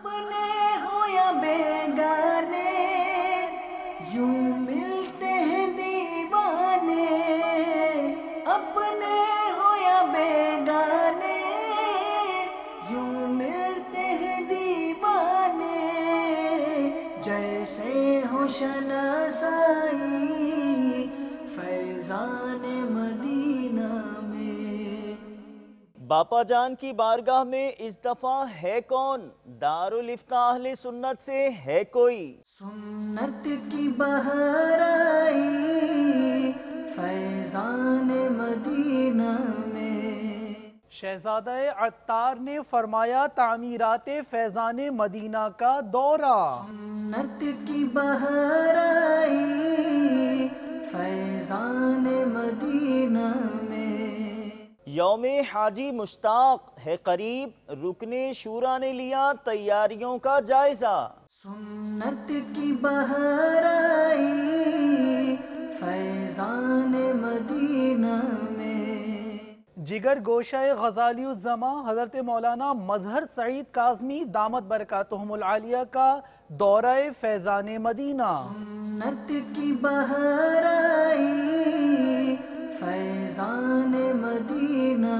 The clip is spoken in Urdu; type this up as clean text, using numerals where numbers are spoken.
اپنے ہو یا بیگانے یوں ملتے ہیں دیوانے، اپنے ہو یا بیگانے یوں ملتے ہیں دیوانے، جیسے ہو شناسائی فیضان مدینہ میں۔ باپا جان کی بارگاہ میں اس دفعہ ہے کون؟ دارالفتہ اہل سنت سے ہے کوئی؟ سنت کی بہار آئی فیضان مدینہ میں۔ شہزادہ عطار نے فرمایا تعمیرات فیضان مدینہ کا دورہ۔ سنت کی بہار آئی فیضان مدینہ میں۔ یوم حاجی مشتاق ہے قریب، رکن شورا نے لیا تیاریوں کا جائزہ۔ سنت کی بہار آئی فیضان مدینہ میں۔ جگر گوشہ غزالی الزماں حضرت مولانا مظہر سعید کاظمی دامت برکاتہم العالیہ کا دورہ فیضان مدینہ۔ سنت کی بہار آئی فیضان مدینہ